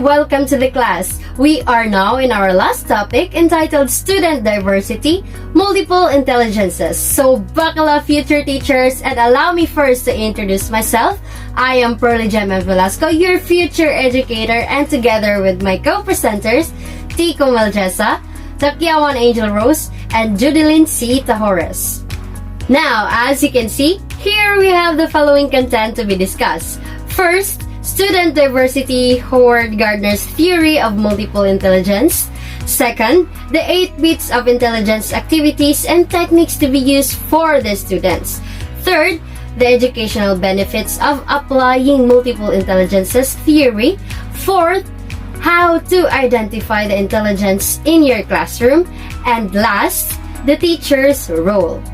welcome to the class. We are now in our last topic entitled Student Diversity, Multiple Intelligences. So buckle up, future teachers, and allow me first to introduce myself. I am Pearly and Velasco, your future educator, and together with my co-presenters, TICO MELJESSA, TAKIAWAN Angel Rose, and JUDELYN C. TAJORES. Now, as you can see, here we have the following content to be discussed. First, student diversity, Howard Gardner's theory of multiple intelligence. Second, the 8 bits of intelligence activities and techniques to be used for the students. Third, the educational benefits of applying multiple intelligences theory. Fourth, how to identify the intelligence in your classroom. And last, the teacher's role.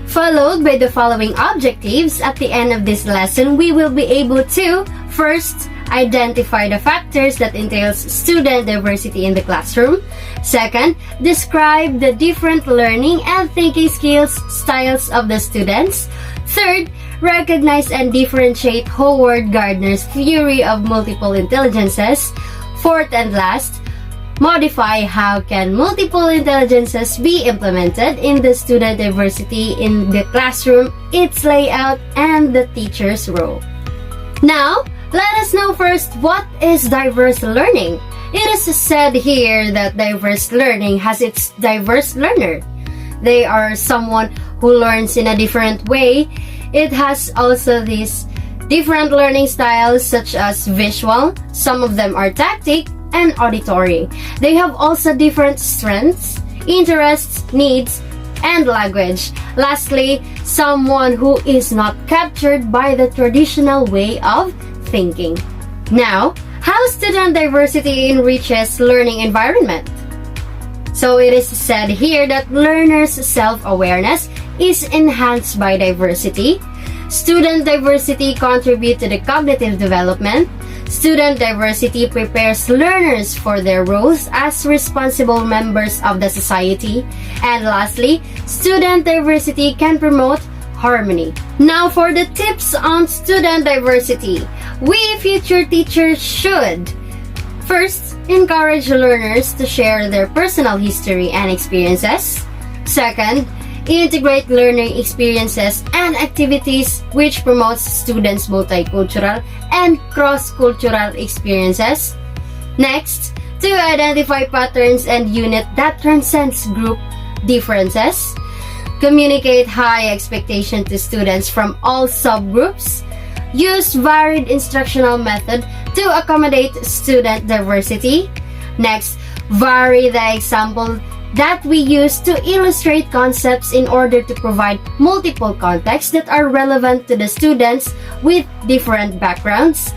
Followed by the following objectives. At the end of this lesson, we will be able to first, identify the factors that entails student diversity in the classroom. Second, describe the different learning and thinking skills styles of the students. Third, recognize and differentiate Howard Gardner's theory of multiple intelligences. Fourth and last, modify how can multiple intelligences be implemented in the student diversity in the classroom, its layout, and the teacher's role. Now, let us know first what is diverse learning. It is said here that diverse learning has its diverse learner. They are someone who learns in a different way. It has also these different learning styles such as visual, some of them are tactic, and auditory. They have also different strengths, interests, needs, and language. Lastly, someone who is not captured by the traditional way of thinking. Now, how student diversity enriches learning environment? So it is said here that learners' self-awareness is enhanced by diversity. Student diversity contributes to the cognitive development. Student diversity prepares learners for their roles as responsible members of the society. And lastly, student diversity can promote harmony. Now for the tips on student diversity. We future teachers should first, encourage learners to share their personal history and experiences. Second, integrate learning experiences and activities which promotes students' multicultural and cross-cultural experiences. Next, to identify patterns and unit that transcends group differences. Communicate high expectation to students from all subgroups. Use varied instructional method to accommodate student diversity. Next, vary the example that we use to illustrate concepts in order to provide multiple contexts that are relevant to the students with different backgrounds.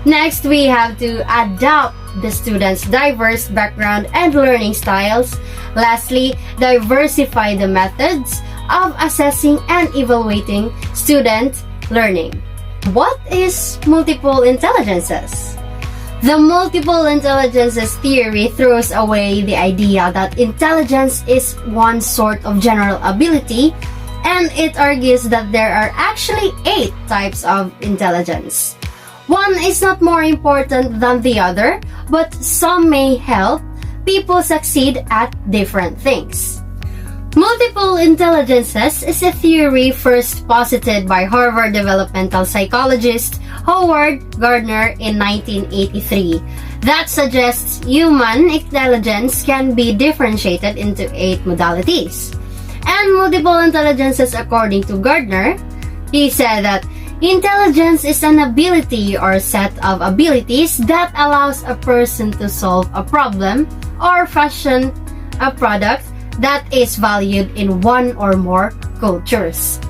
Next, we have to adapt the students' diverse background and learning styles. Lastly, diversify the methods of assessing and evaluating student learning. What is multiple intelligences? The multiple intelligences theory throws away the idea that intelligence is one sort of general ability, and it argues that there are actually 8 types of intelligence. One is not more important than the other, but some may help people succeed at different things. Multiple intelligences is a theory first posited by Harvard developmental psychologist Howard Gardner in 1983 that suggests human intelligence can be differentiated into 8 modalities. And multiple intelligences, according to Gardner, he said that intelligence is an ability or set of abilities that allows a person to solve a problem or fashion a product that is valued in one or more cultures.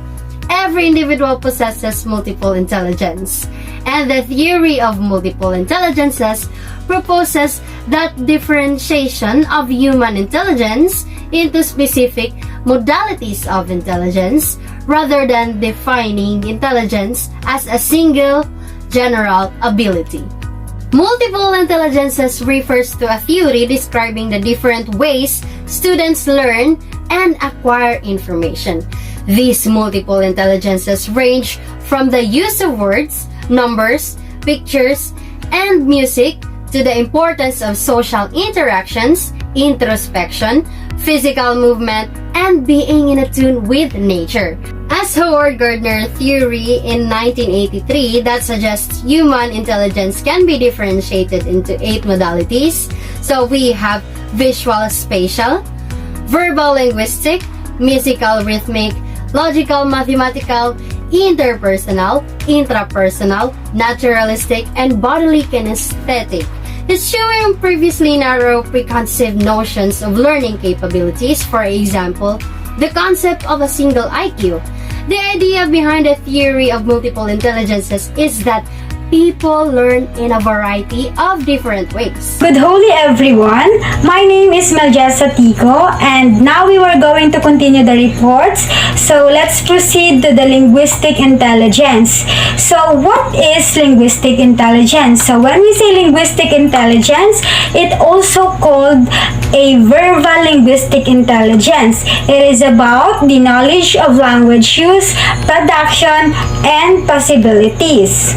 Every individual possesses multiple intelligence, and the theory of multiple intelligences proposes that differentiation of human intelligence into specific modalities of intelligence rather than defining intelligence as a single general ability. Multiple intelligences refers to a theory describing the different ways students learn and acquire information. These multiple intelligences range from the use of words, numbers, pictures, and music to the importance of social interactions, introspection, physical movement, and being in tune with nature. As Howard Gardner theory in 1983 that suggests human intelligence can be differentiated into 8 modalities. So we have visual spatial, verbal linguistic, musical rhythmic, logical mathematical, interpersonal, intrapersonal, naturalistic, and bodily kinesthetic. Eschewing previously narrow preconceived notions of learning capabilities, for example, the concept of a single IQ. The idea behind the theory of multiple intelligences is that people learn in a variety of different ways. Good holy everyone, my name is MELJESSA TICO, and now we were going to continue the reports. So let's proceed to the linguistic intelligence. So what is linguistic intelligence? So when we say linguistic intelligence, it also called a verbal linguistic intelligence. It is about the knowledge of language use, production, and possibilities.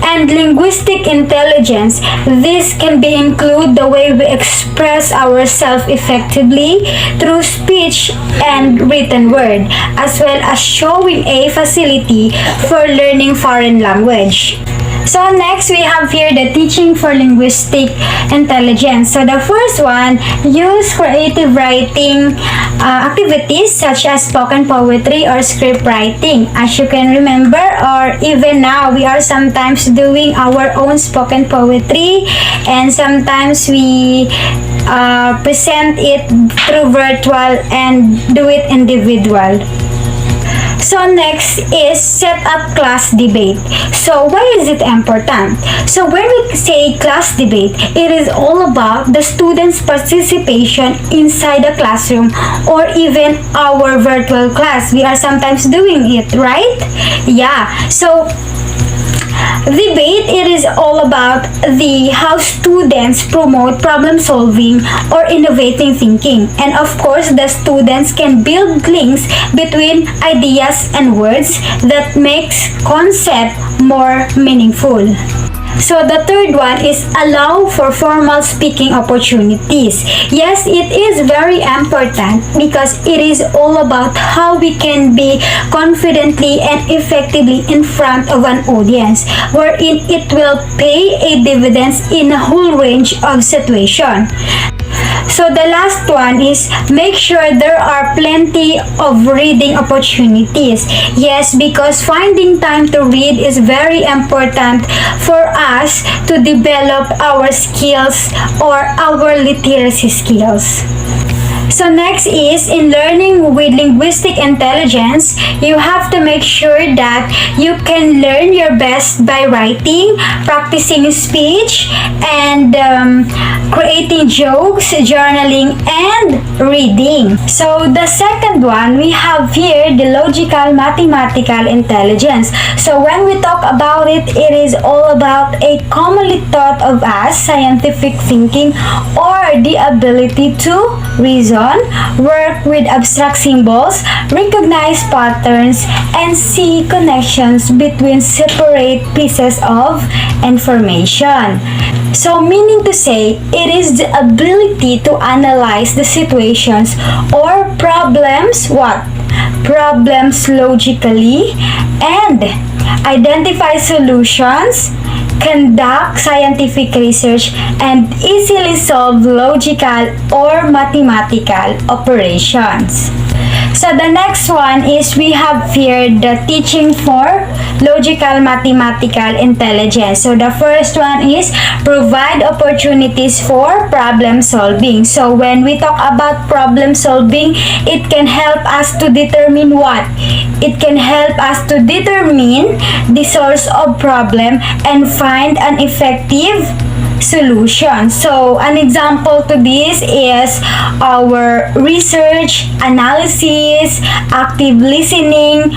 And linguistic intelligence, this can be include the way we express ourselves effectively through speech and written word, as well as showing a facility for learning foreign language. So next, we have here the teaching for linguistic intelligence. So the first one, use creative writing activities such as spoken poetry or script writing. As you can remember, or even now, we are sometimes doing our own spoken poetry, and sometimes we present it through virtual and do it individual. So next is set up class debate. So why is it important? So when we say class debate, it is all about the students' participation inside the classroom or even our virtual class. We are sometimes doing it, right? Yeah. So debate, it is all about the how students promote problem solving or innovating thinking, and of course the students can build links between ideas and words that makes concept more meaningful. So the third one is allow for formal speaking opportunities. Yes, it is very important because it is all about how we can be confidently and effectively in front of an audience, wherein it will pay a dividends in a whole range of situations. So the last one is make sure there are plenty of reading opportunities. Yes, because finding time to read is very important for us to develop our skills or our literacy skills. So next is, in learning with linguistic intelligence, you have to make sure that you can learn your best by writing, practicing speech, and creating jokes, journaling, and reading. So the second one, we have here the logical mathematical intelligence. So when we talk about it, it is all about a commonly thought of as scientific thinking or the ability to reason, work with abstract symbols, recognize patterns, and see connections between separate pieces of information. So meaning to say, it is the ability to analyze the situations or problems, problems logically, and identify solutions, conduct scientific research, and easily solve logical or mathematical operations. So the next one is we have here the teaching for logical mathematical intelligence. So the first one is provide opportunities for problem solving. So when we talk about problem solving, it can help us to determine what? It can help us to determine the source of problem and find an effective solution. So an example to this is our research, analysis, active listening,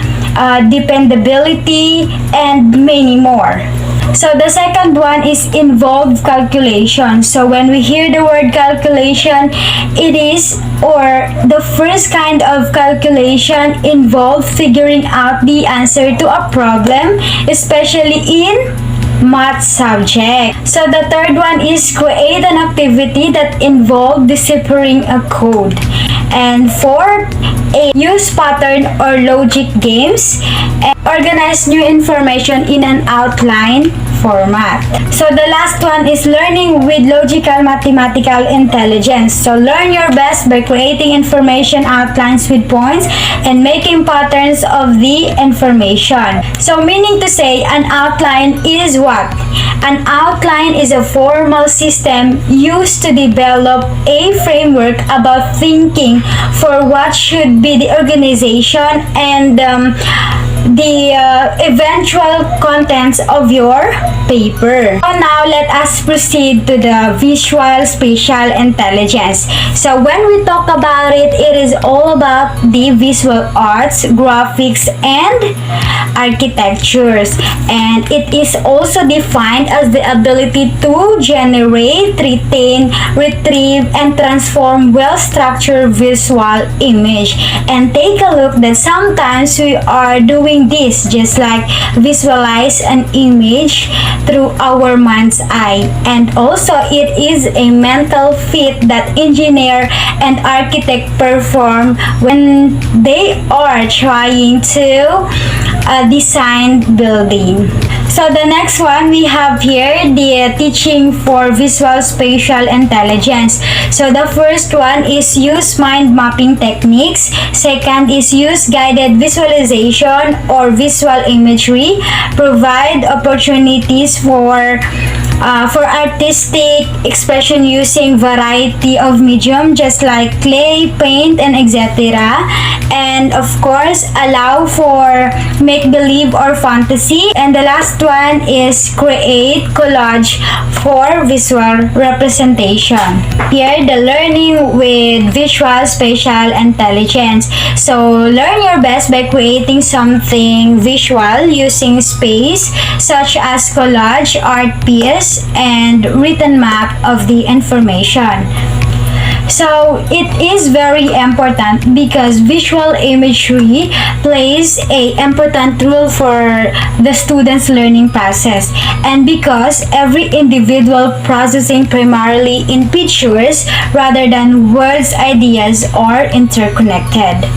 dependability, and many more. So the second one is involved calculation. So when we hear the word calculation, it is or the first kind of calculation involves figuring out the answer to a problem, especially in math subject. So the third one is create an activity that involves deciphering a code. And fourth, use pattern or logic games and organize new information in an outline format. So the last one is learning with logical mathematical intelligence. So learn your best by creating information outlines with points and making patterns of the information. So meaning to say, an outline is what? An outline is a formal system used to develop a framework about thinking for what should be the organization and the eventual contents of your paper. So now let us proceed to the visual spatial intelligence. So when we talk about it, it is all about the visual arts, graphics, and architectures. And it is also defined as the ability to generate, retain, retrieve, and transform well-structured visual image. And take a look that sometimes we are doing this, just like visualize an image through our mind's eye. And also it is a mental feat that engineer and architect perform when they are trying to design building. So the next one we have here, the teaching for visual spatial intelligence. So the first one is use mind mapping techniques. Second is use guided visualization or visual imagery. Provide opportunities for artistic expression using variety of medium just like clay, paint, and etc. And of course, allow for make-believe or fantasy. And the last one is create collage for visual representation. Here, the learning with visual spatial intelligence. So, learn your best by creating something visual using space such as collage, art piece, and written map of the information. So it is very important because visual imagery plays a important role for the student's learning process, and because every individual processing primarily in pictures rather than words, ideas are interconnected.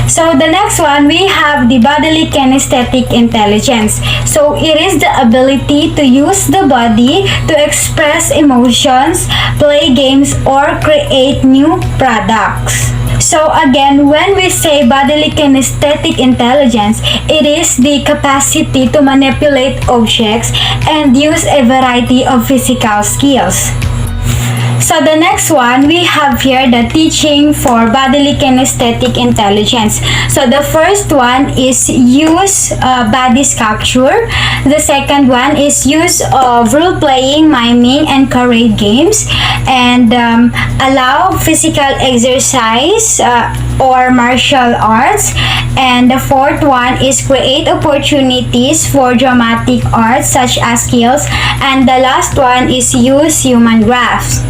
So the next one, we have the bodily kinesthetic intelligence. So it is the ability to use the body to express emotions, play games, or create new products. So again, when we say bodily kinesthetic intelligence, it is the capacity to manipulate objects and use a variety of physical skills. So the next one, we have here the teaching for bodily kinesthetic intelligence. So the first one is use body sculpture. The second one is use of role-playing, miming, and charade games. And allow physical exercise or martial arts. And the fourth one is create opportunities for dramatic arts such as skills. And the last one is use human graphs.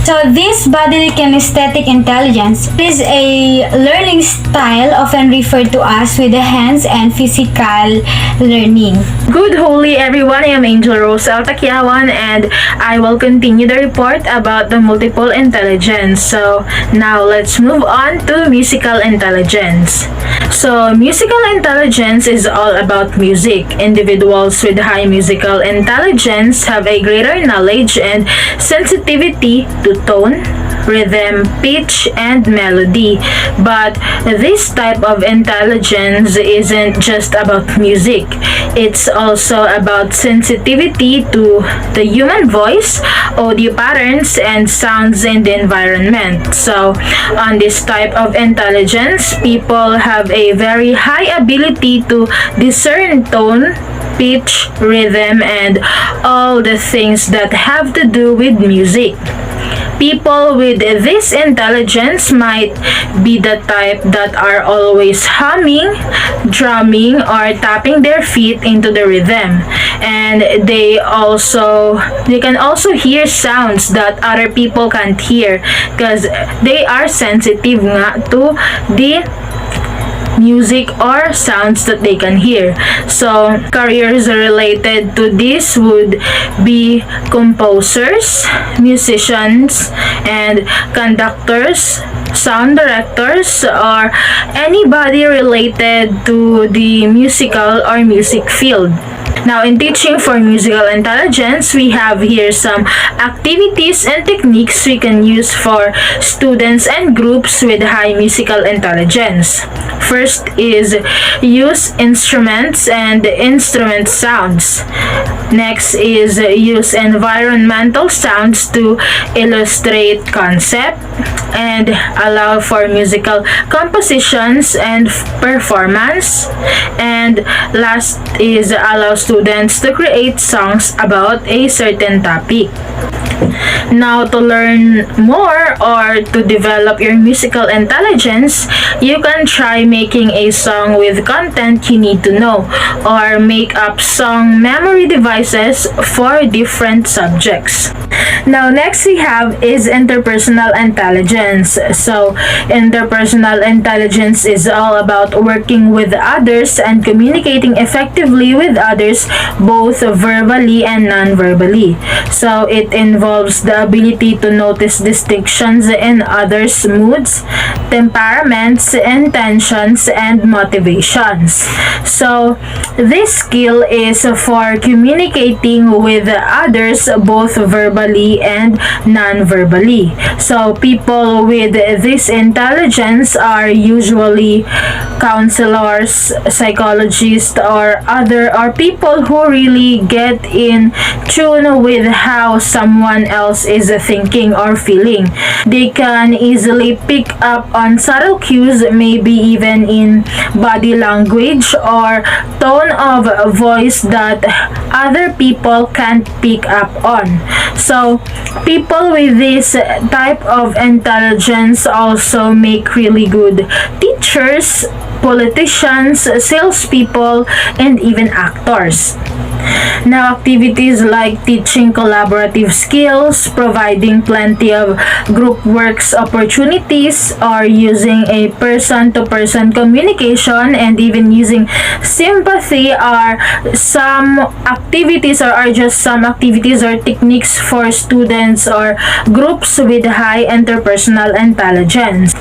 So this bodily kinesthetic intelligence is a learning style often referred to as with the hands and physical learning. Good holy everyone, I am Angel Rose TAKIAWAN and I will continue the report about the multiple intelligence. So now let's move on to musical intelligence. So musical intelligence is all about music. Individuals with high musical intelligence have a greater knowledge and sensitivity to tone, rhythm, pitch, and melody. But this type of intelligence isn't just about music. It's also about sensitivity to the human voice, audio patterns, and sounds in the environment. So, on this type of intelligence, people have a very high ability to discern tone, pitch, rhythm, and all the things that have to do with music. People with this intelligence might be the type that are always humming, drumming, or tapping their feet into the rhythm. And they can also hear sounds that other people can't hear because they are sensitive nga to the music or sounds that they can hear. So careers related to this would be composers, musicians, and conductors, sound directors, or anybody related to the musical or music field. Now, in teaching for musical intelligence, we have here some activities and techniques we can use for students and groups with high musical intelligence. First is use instruments and instrument sounds. Next is use environmental sounds to illustrate concept and allow for musical compositions and performance. And last is allow students to create songs about a certain topic. Now, to learn more or to develop your musical intelligence, you can try making a song with content you need to know, or make up song memory devices for different subjects. Now, next we have is interpersonal intelligence. So, interpersonal intelligence is all about working with others and communicating effectively with others, both verbally and non-verbally. So, it involves the ability to notice distinctions in others' moods, temperaments, intentions, and motivations. So, this skill is for communicating with others both verbally and non-verbally. So, people with this intelligence are usually counselors, psychologists, or people who really get in tune with how someone else is thinking or feeling. They can easily pick up on subtle cues, maybe even in body language or tone of voice that other people can't pick up on. So, people with this type of intelligence also make really good teachers, politicians, salespeople, and even actors. Now, activities like teaching collaborative skills, providing plenty of group works opportunities, or using a person-to-person communication, and even using sympathy are some activities or are just some activities or techniques for students or groups with high interpersonal intelligence.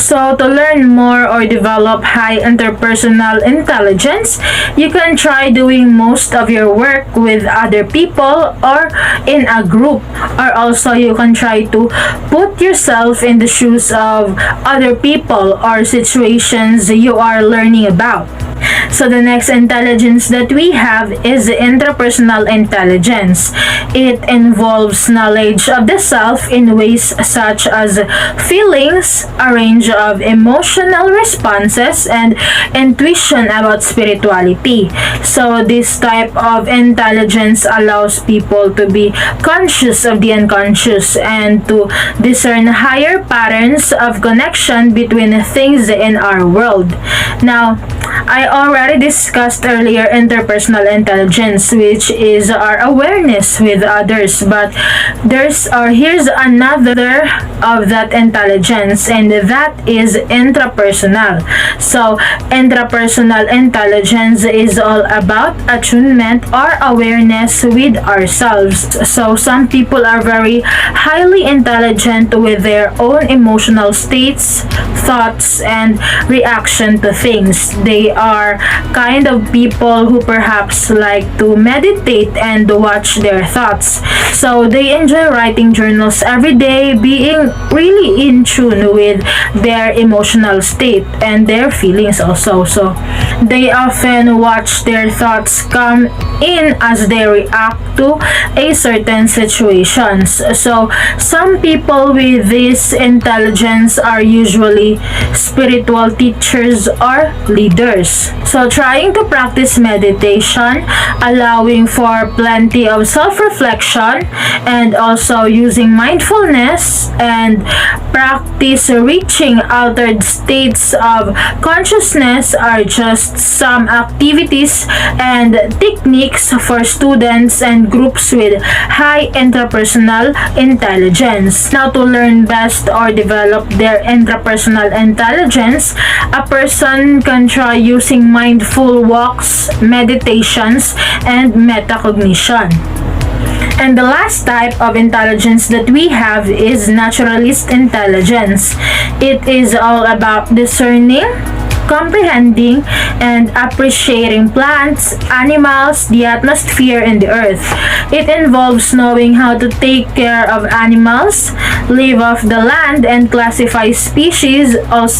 So, to learn more or develop high interpersonal intelligence, you can try doing most of your work with other people or in a group, or also you can try to put yourself in the shoes of other people or situations you are learning about. So the next intelligence that we have is intrapersonal intelligence. It involves knowledge of the self in ways such as feelings, a range of emotional responses, and intuition about spirituality. So this type of intelligence allows people to be conscious of the unconscious and to discern higher patterns of connection between things in our world. Now, I already discussed earlier interpersonal intelligence, which is our awareness with others, but here's another of that intelligence, and that is intrapersonal. So intrapersonal intelligence is all about attunement or awareness with ourselves. So some people are very highly intelligent with their own emotional states, thoughts, and reaction to things. They are kind of people who perhaps like to meditate and watch their thoughts. So they enjoy writing journals every day, being really in tune with their emotional state and their feelings also. So they often watch their thoughts come in as they react to a certain situations. So some people with this intelligence are usually spiritual teachers or leaders. tasks. So trying to practice meditation, allowing for plenty of self-reflection, and also using mindfulness and practice reaching altered states of consciousness are just some activities and techniques for students and groups with high intrapersonal intelligence. Now, to learn best or develop their intrapersonal intelligence, a person can try using mindful walks, meditations, and metacognition. And the last type of intelligence that we have is naturalist intelligence. It is all about discerning, comprehending, and appreciating plants, animals, the atmosphere, and the earth. It involves knowing how to take care of animals, live off the land, and classify species,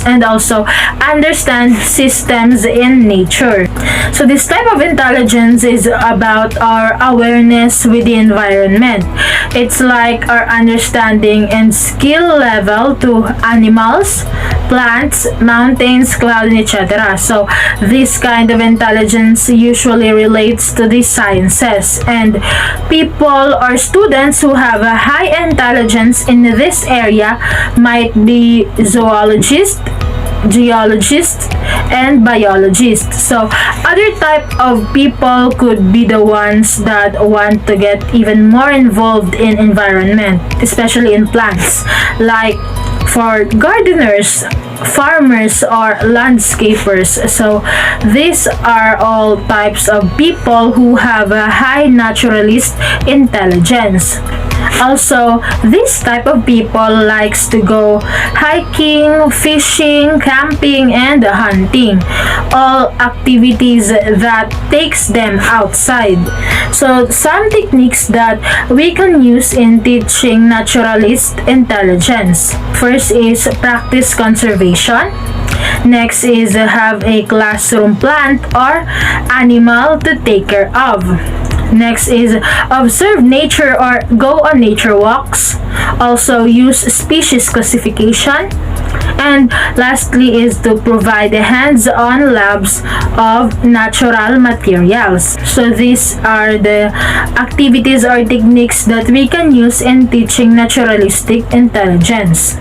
and also understand systems in nature. So this type of intelligence is about our awareness with the environment. It's like our understanding and skill level to animals, plants, mountains, clouds, etc. So this kind of intelligence usually relates to the sciences, and people or students who have a high intelligence in this area might be zoologists, geologists, and biologists. So other type of people could be the ones that want to get even more involved in environment, especially in plants, like for gardeners, farmers, or landscapers. So these are all types of people who have a high naturalist intelligence. Also, this type of people likes to go hiking, fishing, camping, and hunting. All activities that takes them outside. So, some techniques that we can use in teaching naturalist intelligence. First is practice conservation. Next is have a classroom plant or animal to take care of. Next is observe nature or go on nature walks. Also use species classification. And lastly is to provide hands-on labs of natural materials. So these are the activities or techniques that we can use in teaching naturalistic intelligence.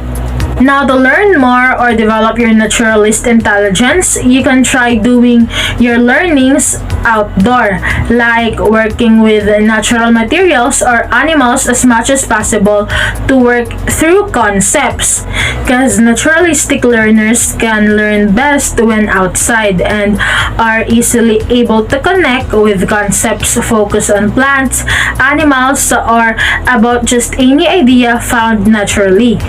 Now, to learn more or develop your naturalist intelligence, you can try doing your learnings outdoor, like working with natural materials or animals as much as possible to work through concepts, because naturalistic learners can learn best when outside and are easily able to connect with concepts focused on plants, animals, or about just any idea found naturally.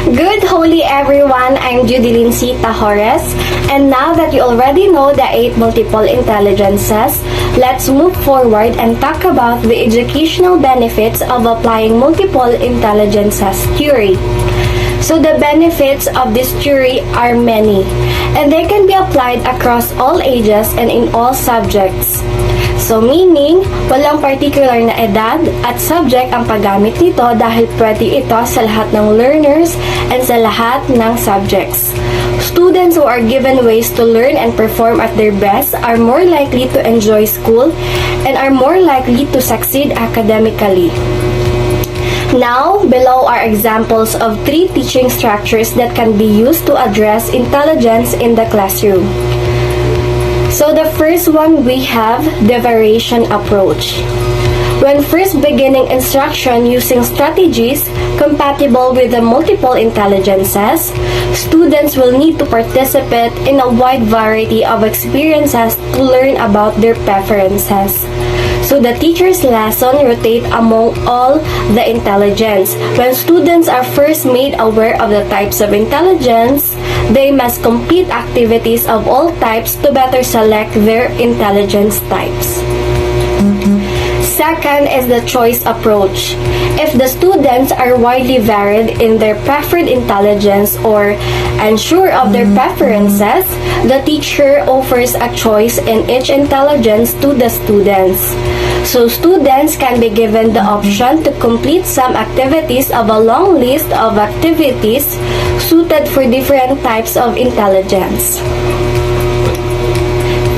Good holy everyone, I'm JUDELYN TAJORES, and now that you already know the 8 multiple intelligences, let's move forward and talk about the educational benefits of applying multiple intelligences theory. So the benefits of this theory are many, and they can be applied across all ages and in all subjects. So meaning, walang particular na edad at subject ang paggamit nito dahil pwede ito sa lahat ng learners and sa lahat ng subjects. Students who are given ways to learn and perform at their best are more likely to enjoy school and are more likely to succeed academically. Now, below are examples of 3 teaching structures that can be used to address intelligence in the classroom. So the first one, we have the variation approach. When first beginning instruction using strategies compatible with the multiple intelligences, students will need to participate in a wide variety of experiences to learn about their preferences. So the teacher's lesson rotate among all the intelligence. When students are first made aware of the types of intelligence, they must complete activities of all types to better select their intelligence types. Second is the choice approach. If the students are widely varied in their preferred intelligence or unsure of their preferences, the teacher offers a choice in each intelligence to the students. So students can be given the option to complete some activities of a long list of activities suited for different types of intelligence.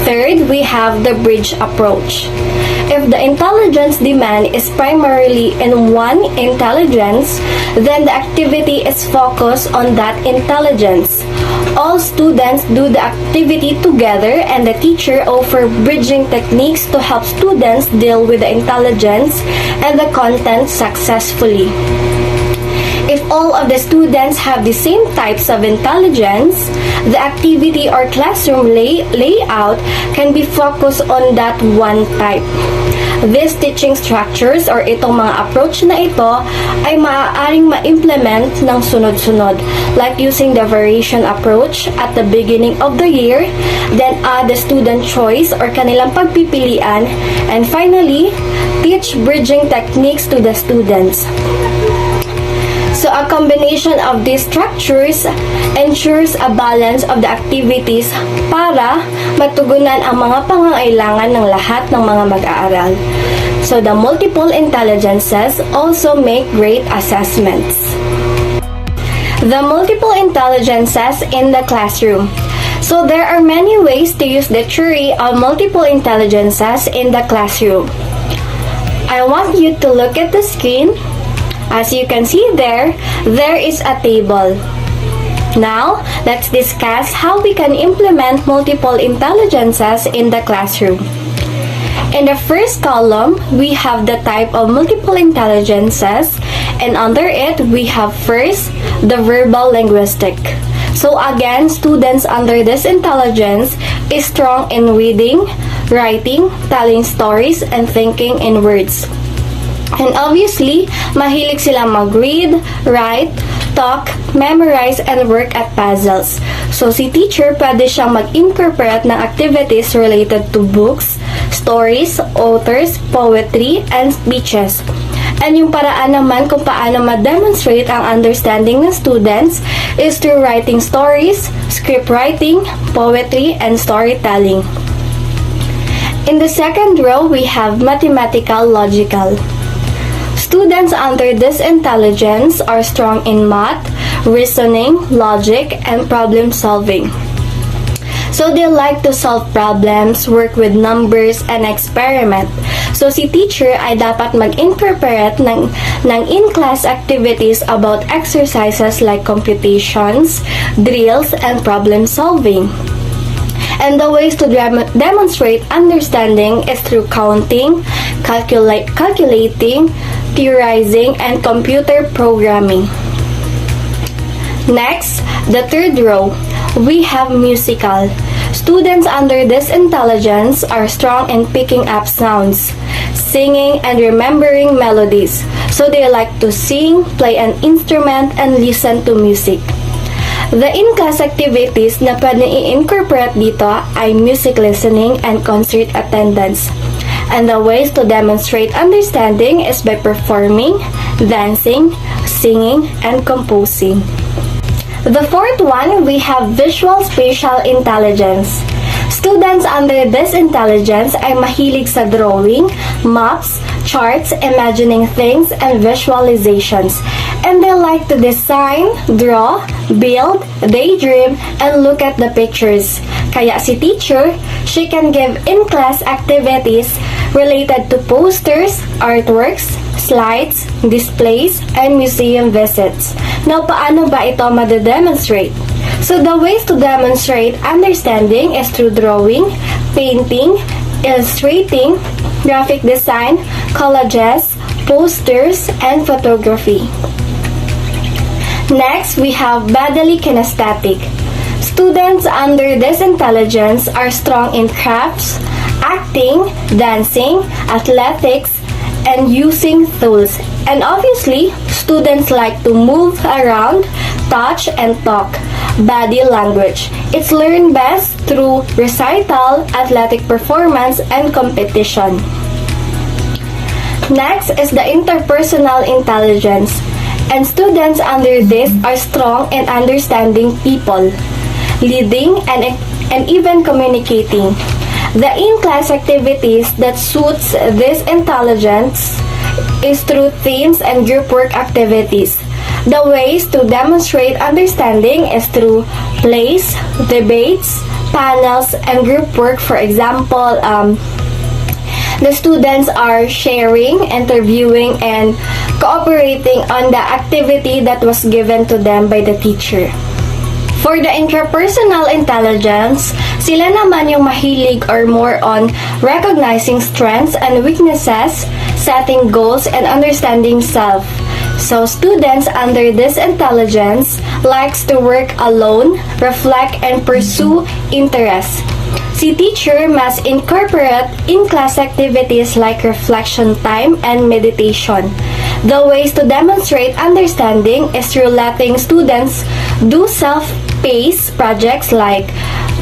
Third, we have the bridge approach. If the intelligence demand is primarily in one intelligence, then the activity is focused on that intelligence. All students do the activity together and the teacher offers bridging techniques to help students deal with the intelligence and the content successfully. If all of the students have the same types of intelligence, the activity or classroom layout can be focused on that one type. These teaching structures or itong mga approach na ito ay maaaring ma-implement ng sunod-sunod, like using the variation approach at the beginning of the year, then add the student choice or kanilang pagpipilian, and finally, teach bridging techniques to the students. So a combination of these structures ensures a balance of the activities para matugunan ang mga pangangailangan ng lahat ng mga mag-aaral. So the multiple intelligences also make great assessments. The multiple intelligences in the classroom. So there are many ways to use the theory of multiple intelligences in the classroom. I want you to look at the screen. As you can see there is a table. Now, let's discuss how we can implement multiple intelligences in the classroom. In the first column, we have the type of multiple intelligences, and under it, we have first, the verbal linguistic. So again, students under this intelligence is strong in reading, writing, telling stories, and thinking in words. And obviously, mahilig sila mag-read, write, talk, memorize, and work at puzzles. So, si teacher pwede siyang mag-incorporate ng activities related to books, stories, authors, poetry, and speeches. And yung paraan naman kung paano ma-demonstrate ang understanding ng students is through writing stories, script writing, poetry, and storytelling. In the second row, we have mathematical logical. Students under this intelligence are strong in math, reasoning, logic, and problem solving. So they like to solve problems, work with numbers, and experiment. So si teacher ay dapat mag-incorporate ng in-class activities about exercises like computations, drills, and problem solving. And the ways to demonstrate understanding is through counting, calculating, theorizing, and computer programming. Next, the third row, we have musical. Students under this intelligence are strong in picking up sounds, singing, and remembering melodies. So they like to sing, play an instrument, and listen to music. The in-class activities na pwede i-incorporate dito ay music listening and concert attendance. And the ways to demonstrate understanding is by performing, dancing, singing, and composing. The fourth one, we have visual spatial intelligence. Students under this intelligence ay mahilig sa drawing, maps, charts, imagining things, and visualizations. And they like to design, draw, build, daydream, and look at the pictures. Kaya si teacher, she can give in-class activities related to posters, artworks, slides, displays, and museum visits. Now, paano ba ito ma-demonstrate? So, the ways to demonstrate understanding is through drawing, painting, illustrating, graphic design, collages, posters, and photography. Next, we have bodily kinesthetic. Students under this intelligence are strong in crafts, acting, dancing, athletics, and using tools. And obviously, students like to move around, touch, and talk. Body language. It's learned best through recital, athletic performance, and competition. Next is the interpersonal intelligence. And students under this are strong in understanding people, leading, and even communicating. The in-class activities that suits this intelligence is through themes and group work activities. The ways to demonstrate understanding is through plays, debates, panels, and group work. For example, the students are sharing, interviewing, and cooperating on the activity that was given to them by the teacher. For the intrapersonal intelligence, sila naman yung mahilig or more on recognizing strengths and weaknesses, setting goals, and understanding self. So students under this intelligence likes to work alone, reflect, and pursue interests. Si teacher must incorporate in-class activities like reflection time and meditation. The ways to demonstrate understanding is through letting students do self-paced projects like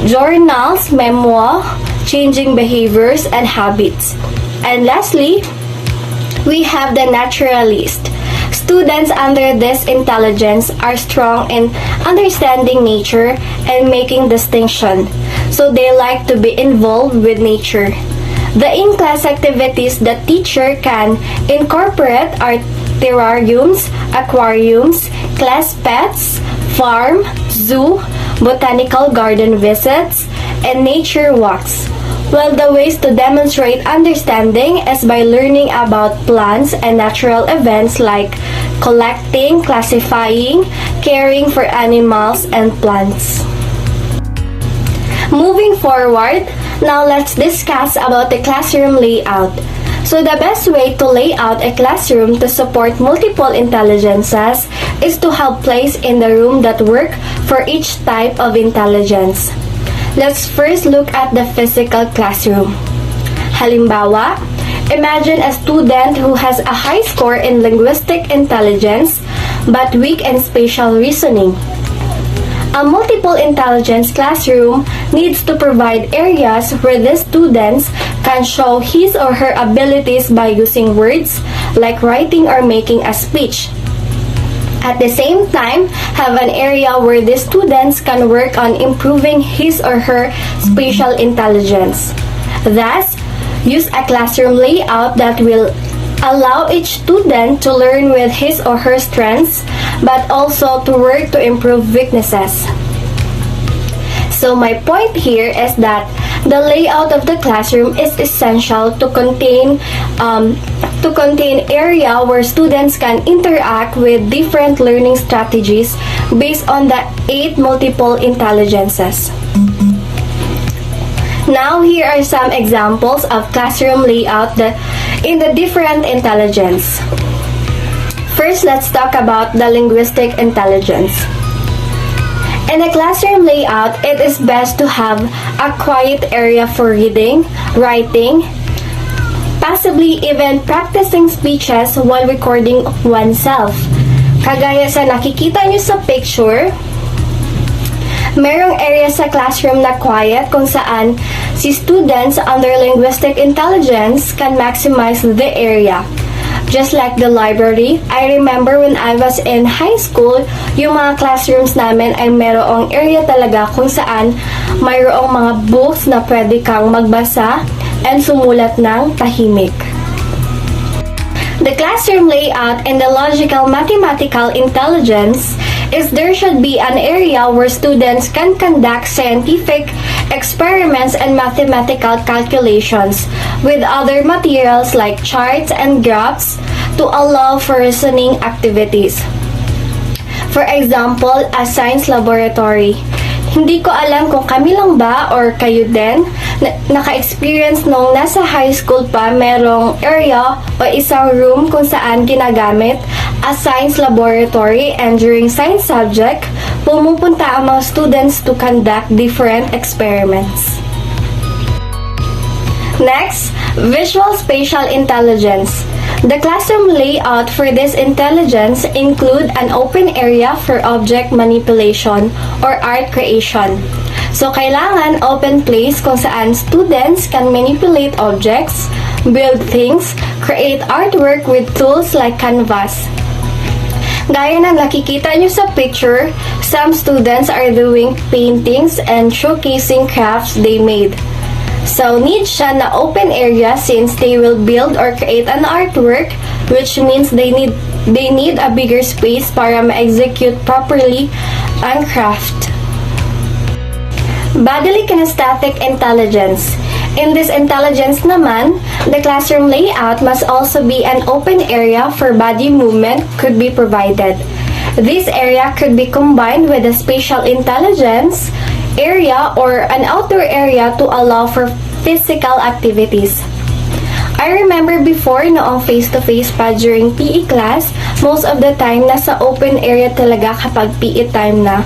journals, memoir, changing behaviors, and habits. And lastly, we have the naturalist. Students under this intelligence are strong in understanding nature and making distinction, so they like to be involved with nature. The in-class activities that teacher can incorporate are terrariums, aquariums, class pets, farm, zoo, botanical garden visits, and nature walks. Well, the ways to demonstrate understanding is by learning about plants and natural events like collecting, classifying, caring for animals and plants. Moving forward, now let's discuss about the classroom layout. So the best way to lay out a classroom to support multiple intelligences is to have place in the room that work for each type of intelligence. Let's first look at the physical classroom. Halimbawa, imagine a student who has a high score in linguistic intelligence but weak in spatial reasoning. A multiple intelligence classroom needs to provide areas where the students can show his or her abilities by using words like writing or making a speech. At the same time, have an area where the students can work on improving his or her spatial intelligence. Thus, use a classroom layout that will allow each student to learn with his or her strengths, but also to work to improve weaknesses. So my point here is that the layout of the classroom is essential to contain area where students can interact with different learning strategies based on the 8 multiple intelligences. Now, here are some examples of classroom layout in the different intelligence. First, let's talk about the linguistic intelligence. In a classroom layout, it is best to have a quiet area for reading, writing, possibly even practicing speeches while recording oneself. Kagaya sa nakikita nyo sa picture, merong area sa classroom na quiet kung saan si students under linguistic intelligence can maximize the area. Just like the library, I remember when I was in high school, yung mga classrooms namin ay merong area talaga kung saan mayroong mga books na pwede kang magbasa and sumulat ng tahimik. The classroom layout in the logical mathematical intelligence is there should be an area where students can conduct scientific experiments and mathematical calculations with other materials like charts and graphs to allow for reasoning activities. For example, a science laboratory. Hindi ko alam kung kami lang ba or kayo din naka-experience nung nasa high school pa merong area o isang room kung saan ginagamit a science laboratory, and during science subject, pumupunta ang mga students to conduct different experiments. Next, visual spatial intelligence. The classroom layout for this intelligence include an open area for object manipulation or art creation. So, kailangan open place kung saan students can manipulate objects, build things, create artwork with tools like canvas. Gaya ng nakikita nyo sa picture, some students are doing paintings and showcasing crafts they made. So, need siya na open area since they will build or create an artwork, which means they need a bigger space para ma-execute properly ang craft. Bodily kinesthetic intelligence. In this intelligence naman, the classroom layout must also be an open area for body movement could be provided. This area could be combined with a spatial intelligence area or an outdoor area to allow for physical activities. I remember before noong face-to-face pa during PE class, most of the time nasa open area talaga kapag PE time na.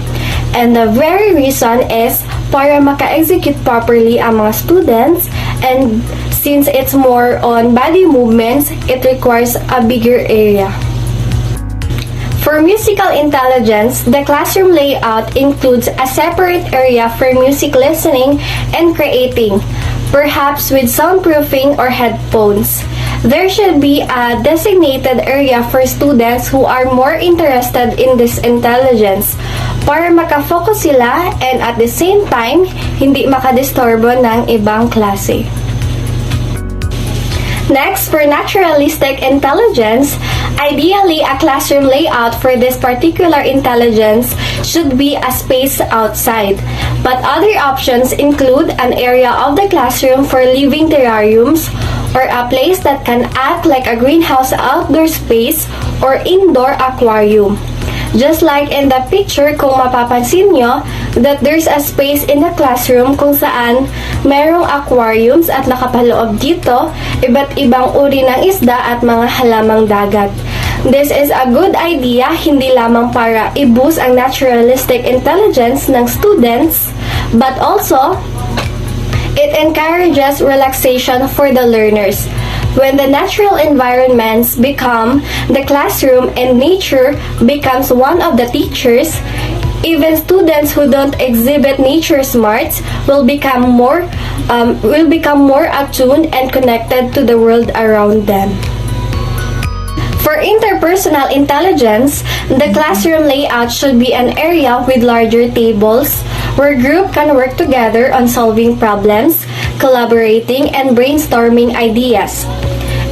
And the very reason is para maka-execute properly ang mga students, and since it's more on body movements, it requires a bigger area. For musical intelligence, the classroom layout includes a separate area for music listening and creating, perhaps with soundproofing or headphones. There should be a designated area for students who are more interested in this intelligence para makafocus sila and at the same time, hindi makadisturbo ng ibang klase. Next, for naturalistic intelligence, ideally, a classroom layout for this particular intelligence should be a space outside. But other options include an area of the classroom for living terrariums, or a place that can act like a greenhouse outdoor space or indoor aquarium. Just like in the picture, kung mapapansin nyo, that there's a space in the classroom kung saan merong aquariums at nakapaloob dito, iba't ibang uri ng isda at mga halamang dagat. This is a good idea, hindi lamang para i-boost ang naturalistic intelligence ng students, but also, it encourages relaxation for the learners. When the natural environments become the classroom and nature becomes one of the teachers, even students who don't exhibit nature smarts will become more attuned and connected to the world around them. For interpersonal intelligence, the classroom layout should be an area with larger tables where group can work together on solving problems, collaborating, and brainstorming ideas.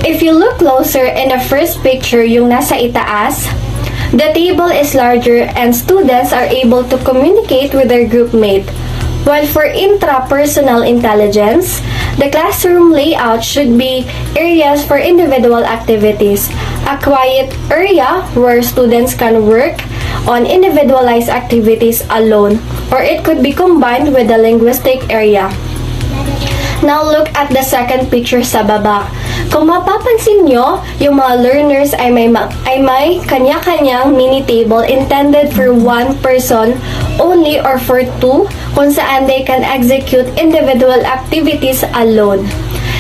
If you look closer in the first picture, yung nasa itaas, the table is larger and students are able to communicate with their groupmate. While for intrapersonal intelligence, the classroom layout should be areas for individual activities, a quiet area where students can work on individualized activities alone, or it could be combined with the linguistic area. Now look at the second picture sa baba. Kung mapapansin nyo, yung mga learners ay may kanya-kanyang mini table intended for one person only or for two, kung saan they can execute individual activities alone.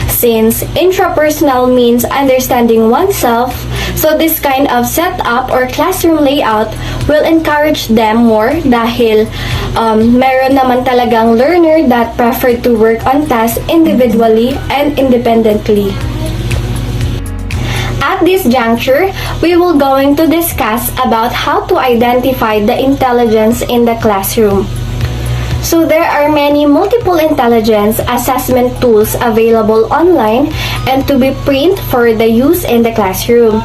Since intrapersonal means understanding oneself, so this kind of setup or classroom layout will encourage them more dahil meron naman talagang learner that prefer to work on tasks individually and independently. At this juncture, we will going to discuss about how to identify the intelligence in the classroom. So there are many multiple intelligence assessment tools available online and to be printed for the use in the classroom.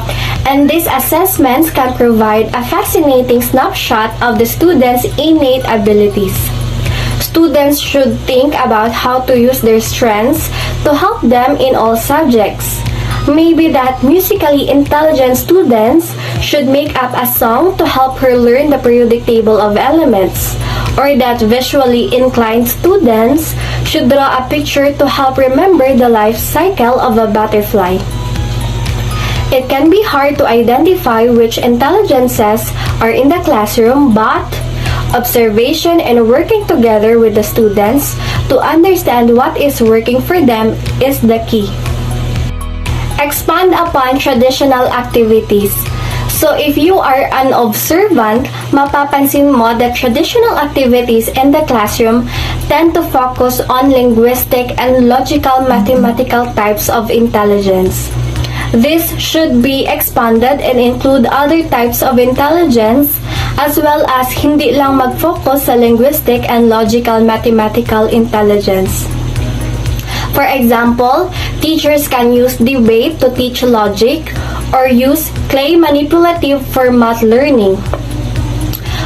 And these assessments can provide a fascinating snapshot of the students' innate abilities. Students should think about how to use their strengths to help them in all subjects. Maybe that musically intelligent students should make up a song to help her learn the periodic table of elements, or that visually inclined students should draw a picture to help remember the life cycle of a butterfly. It can be hard to identify which intelligences are in the classroom, but observation and working together with the students to understand what is working for them is the key. Expand upon traditional activities. So if you are an observant, mapapansin mo that traditional activities in the classroom tend to focus on linguistic and logical mathematical types of intelligence. This should be expanded and include other types of intelligence as well as hindi lang mag-focus sa linguistic and logical mathematical intelligence. For example, teachers can use debate to teach logic or use clay manipulative for math learning.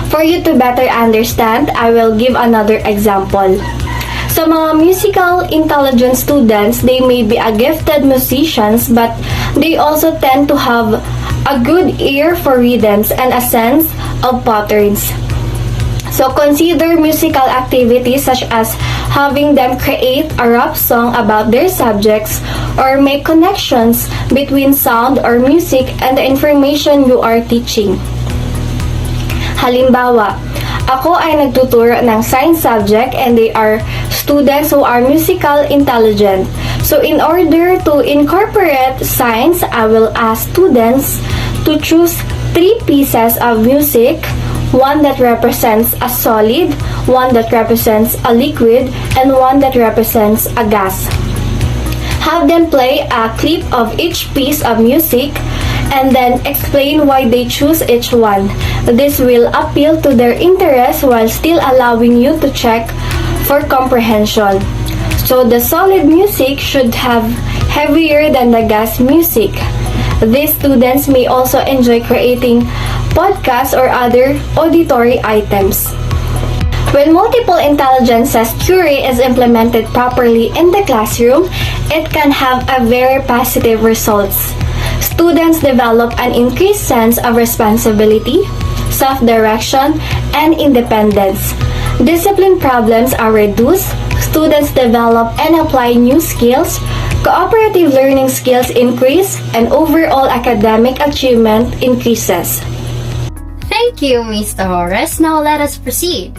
For you to better understand, I will give another example. Sa mga musical intelligence students, they may be a gifted musicians, but they also tend to have a good ear for rhythms and a sense of patterns. So consider musical activities such as having them create a rap song about their subjects or make connections between sound or music and the information you are teaching. Halimbawa, ako ay nagtuturo ng science subject and they are students who are musical intelligent. So in order to incorporate science, I will ask students to choose 3 pieces of music, one that represents a solid, one that represents a liquid, and one that represents a gas. Have them play a clip of each piece of music and then explain why they choose each one. This will appeal to their interest while still allowing you to check for comprehension. So the solid music should have heavier than the gas music. These students may also enjoy creating podcasts or other auditory items. When multiple intelligences theory is implemented properly in the classroom, it can have a very positive results. Students develop an increased sense of responsibility, self-direction, and independence. Discipline problems are reduced, students develop and apply new skills, cooperative learning skills increase, and overall academic achievement increases. Thank you, Ms. TAJORES. Now let us proceed.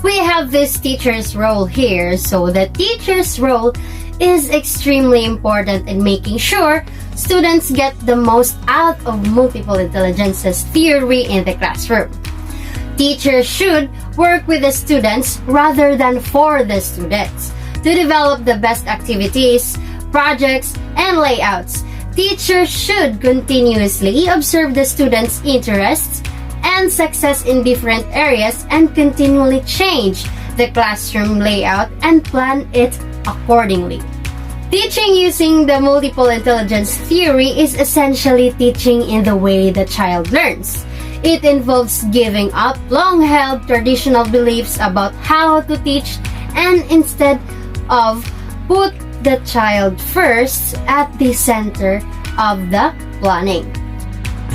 We have this teacher's role here, so the teacher's role is extremely important in making sure students get the most out of multiple intelligences theory in the classroom. Teachers should work with the students rather than for the students to develop the best activities, projects, and layouts. Teachers should continuously observe the students' interests and success in different areas and continually change the classroom layout and plan it accordingly. Teaching using the multiple intelligence theory is essentially teaching in the way the child learns. It involves giving up long-held traditional beliefs about how to teach and instead of put the child first at the center of the planning.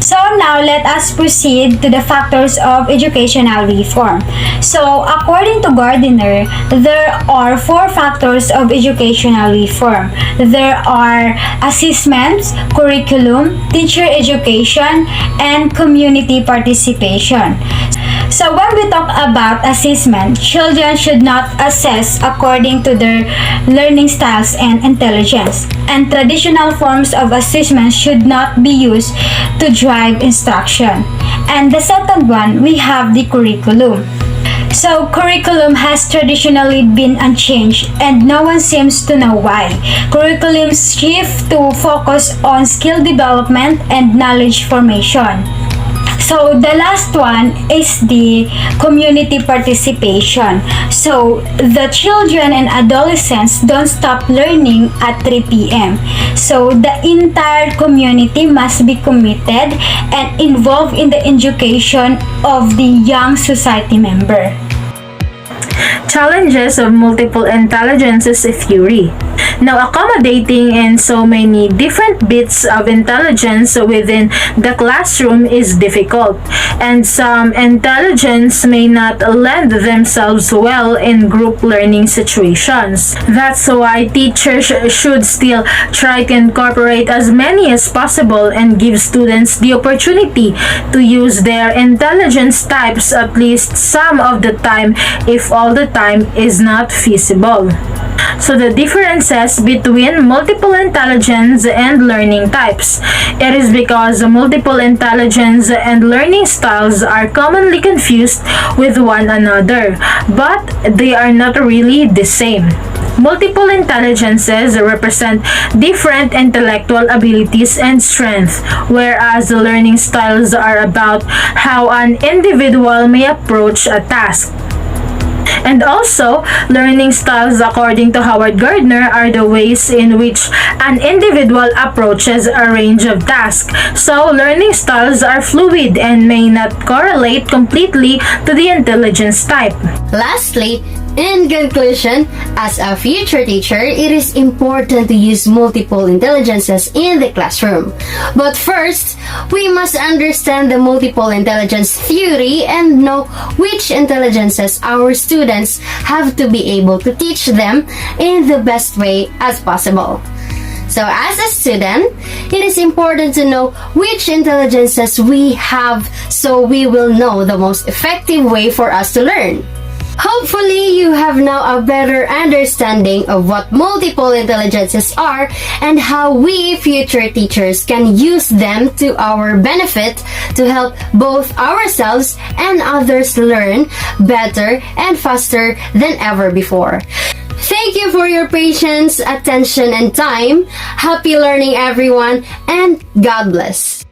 So now let us proceed to the factors of educational reform. So according to Gardner, there are 4 factors of educational reform. There are assessments, curriculum, teacher education, and community participation. So when we talk about assessment, children should not assess according to their learning styles and intelligence. And traditional forms of assessment should not be used to drive instruction. And the second one, we have the curriculum. So curriculum has traditionally been unchanged and no one seems to know why. Curriculums shift to focus on skill development and knowledge formation. So the last one is the community participation. So the children and adolescents don't stop learning at 3 p.m. So the entire community must be committed and involved in the education of the young society member. Challenges of multiple intelligences theory. Now, accommodating in so many different bits of intelligence within the classroom is difficult, and some intelligence may not lend themselves well in group learning situations. That's why teachers should still try to incorporate as many as possible and give students the opportunity to use their intelligence types at least some of the time if all the time is not feasible. So the differences between multiple intelligence and learning types. It is because multiple intelligence and learning styles are commonly confused with one another, but they are not really the same. Multiple intelligences represent different intellectual abilities and strength, whereas the learning styles are about how an individual may approach a task. And also, learning styles, according to Howard Gardner, are the ways in which an individual approaches a range of tasks. So, learning styles are fluid and may not correlate completely to the intelligence type. Lastly, In conclusion, as a future teacher, it is important to use multiple intelligences in the classroom. But first, we must understand the multiple intelligence theory and know which intelligences our students have to be able to teach them in the best way as possible. So as a student, it is important to know which intelligences we have so we will know the most effective way for us to learn. Hopefully, you have now a better understanding of what multiple intelligences are and how we future teachers can use them to our benefit to help both ourselves and others learn better and faster than ever before. Thank you for your patience, attention, and time. Happy learning, everyone, and God bless.